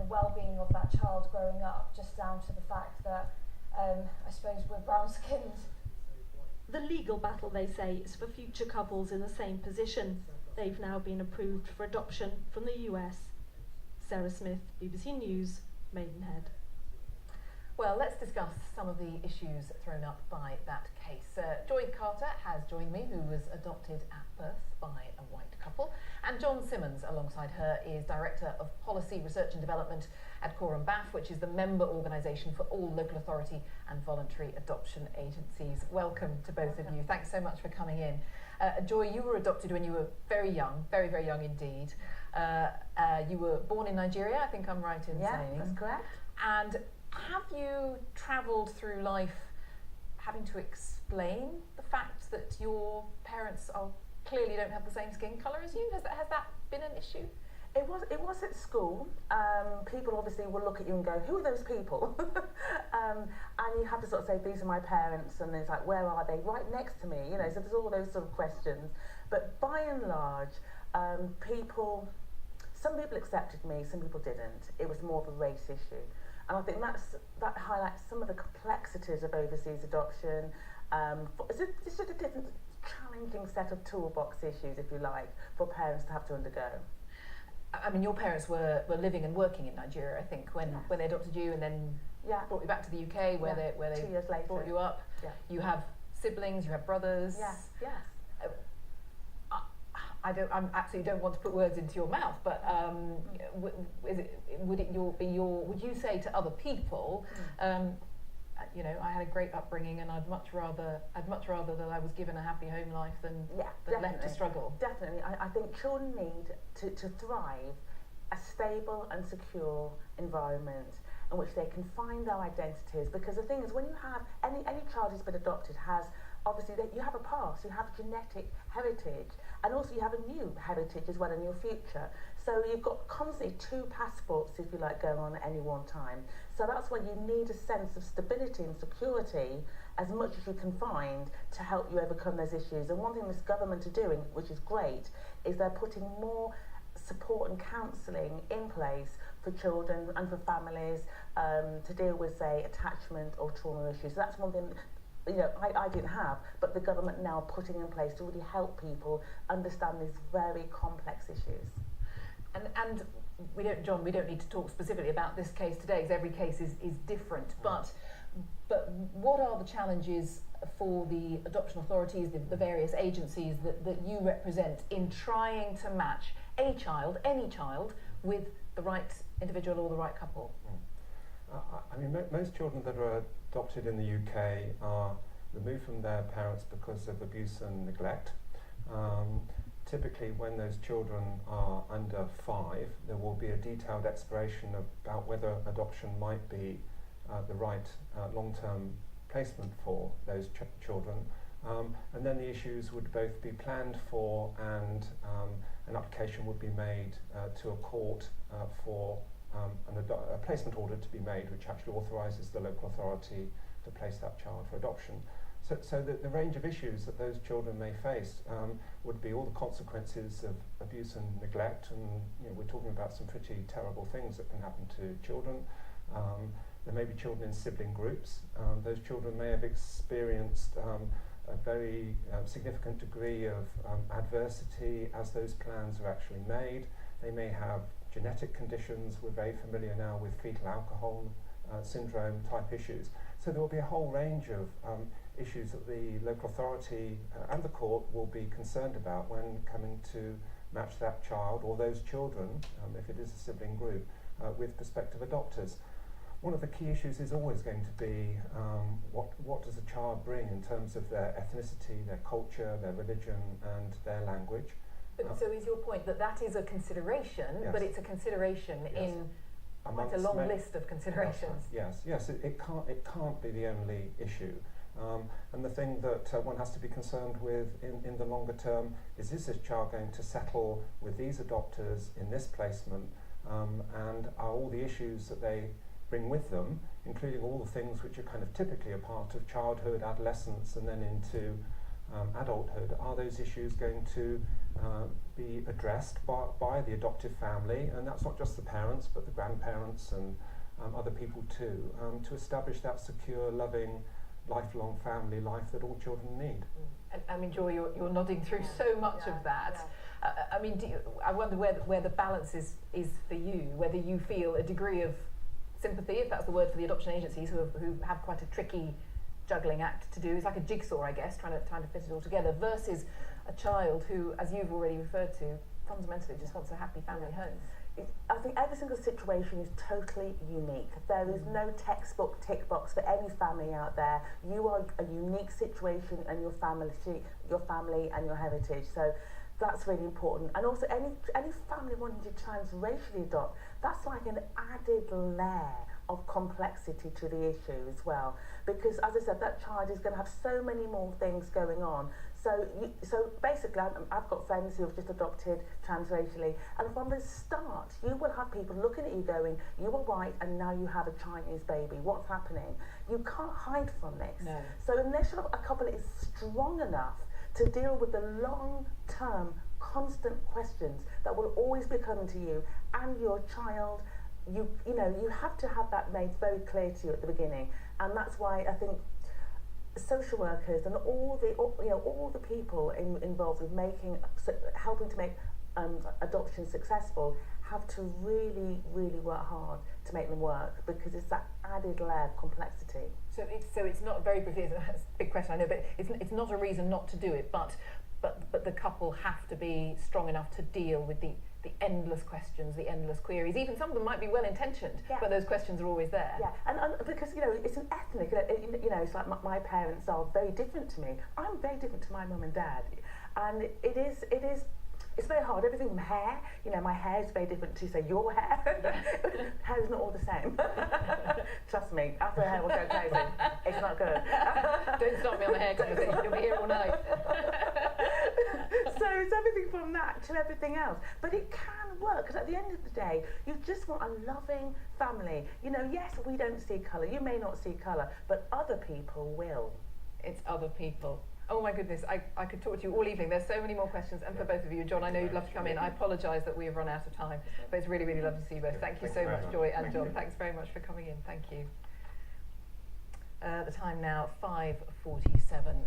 the well-being of that child growing up, just down to the fact that I suppose we're brown-skinned. The legal battle, they say, is for future couples in the same position. They've now been approved for adoption from the US. Sarah Smith, BBC News, Maidenhead. Well, let's discuss some of the issues thrown up by that case. Joy Carter has joined me, who was adopted at birth by a white couple, and John Simmonds, alongside her, is Director of Policy, Research and Development at CoramBAAF, which is the member organisation for all local authority and voluntary adoption agencies. Welcome to both of you. Thanks so much for coming in. Joy, you were adopted when you were very young, very, very young indeed. You were born in Nigeria, I think I'm right in saying. Yeah, that's correct. And have you travelled through life having to explain the fact that your parents clearly don't have the same skin colour as you? Has that been an issue? It was at school. People obviously will look at you and go, who are those people? And you have to sort of say, these are my parents, and it's like, where are they? Right next to me, you know, so there's all those sort of questions. But by and large, some people accepted me, some people didn't. It was more of a race issue. And I think that highlights some of the complexities of overseas adoption. It's just a different, challenging set of toolbox issues, if you like, for parents to have to undergo. I mean, your parents were living and working in Nigeria, I think, when they adopted you, and then brought you back to the UK, where they 2 years later brought you up. Yeah. You have siblings, you have brothers. Yes. I absolutely don't want to put words into your mouth, but would you say to other people, you know, I had a great upbringing, and I'd much rather that I was given a happy home life than left to struggle? Definitely. I think children need to thrive a stable and secure environment in which they can find their identities, because the thing is, when you have any child who's been adopted has obviously you have a past, you have genetic heritage, and also you have a new heritage as well in your future. So you've got constantly two passports, if you like, going on at any one time. So that's why you need a sense of stability and security as much as you can find to help you overcome those issues. And one thing this government are doing, which is great, is they're putting more support and counselling in place for children and for families to deal with, say, attachment or trauma issues. So that's one thing, you know, I didn't have, but the government now putting in place to really help people understand these very complex issues. And we don't need to talk specifically about this case today, because every case is different. But what are the challenges for the adoption authorities, the various agencies that you represent, in trying to match any child, with the right individual or the right couple? I mean, most children that are adopted in the UK are removed from their parents because of abuse and neglect. Typically, when those children are under 5, there will be a detailed exploration about whether adoption might be the right long-term placement for those children. And then the issues would both be planned for, and an application would be made to a court for a placement order to be made, which actually authorises the local authority to place that child for adoption. So the range of issues that those children may face would be all the consequences of abuse and neglect, and you know, we're talking about some pretty terrible things that can happen to children. There may be children in sibling groups. Those children may have experienced a very significant degree of adversity as those plans are actually made. They may have genetic conditions. We're very familiar now with fetal alcohol syndrome type issues. So there will be a whole range of issues that the local authority and the court will be concerned about when coming to match that child or those children, if it is a sibling group, with prospective adopters. One of the key issues is always going to be what does a child bring in terms of their ethnicity, their culture, their religion and their language. So is your point that is a consideration, yes. But it's a consideration in quite a long list of considerations? Yes, it can't be the only issue. And the thing that one has to be concerned with in the longer term is this child going to settle with these adopters in this placement, and are all the issues that they bring with them, including all the things which are kind of typically a part of childhood, adolescence, and then into adulthood, are those issues going to be addressed by the adoptive family? And that's not just the parents, but the grandparents and other people too, to establish that secure, loving, lifelong family life that all children need. And, I mean, Joy, you're nodding through so much of that. I mean, I wonder where the balance is for you, whether you feel a degree of sympathy, if that's the word for the adoption agencies, who have quite a tricky juggling act to do. It's like a jigsaw, I guess, trying to fit it all together, versus a child who, as you've already referred to, fundamentally just wants a happy family home. I think every single situation is totally unique. There is no textbook tick box for any family out there. You are a unique situation and your family and your heritage. So that's really important. And also any family wanting to transracially adopt, that's like an added layer of complexity to the issue as well. Because as I said, that child is going to have so many more things going on. So basically, I've got friends who have just adopted transracially, and from the start, you will have people looking at you going, you are white and now you have a Chinese baby. What's happening? You can't hide from this. No. So unless a couple is strong enough to deal with the long-term, constant questions that will always be coming to you and your child, you have to have that made very clear to you at the beginning, and that's why I think social workers and all the people involved with helping to make adoption successful have to really, really work hard to make them work, because it's that added layer of complexity. So it's not very briefly. It's a big question, I know, but it's not a reason not to do it. But the couple have to be strong enough to deal with the endless questions, the endless queries. Even some of them might be well intentioned, but those questions are always there. Yeah, and because it's an ethnic. It's like my parents are very different to me. I'm very different to my mum and dad, and it's very hard. Everything from hair, my hair is very different to, say, your hair. Hair is not all the same. Trust me, after hair will go crazy. It's not good. Don't start me on the hair conversation, you'll be here all night. So it's everything from that to everything else. But it can work, because at the end of the day, you just want a loving family. Yes, we don't see colour. You may not see colour, but other people will. It's other people. Oh my goodness, I could talk to you all evening. There's so many more questions, and for both of you. John, I know you'd love to come in. I apologise that we have run out of time, but it's really, really lovely to see you both. Thank you so much, Joy and John. Thanks very much for coming in. Thank you. The time now, 5:47.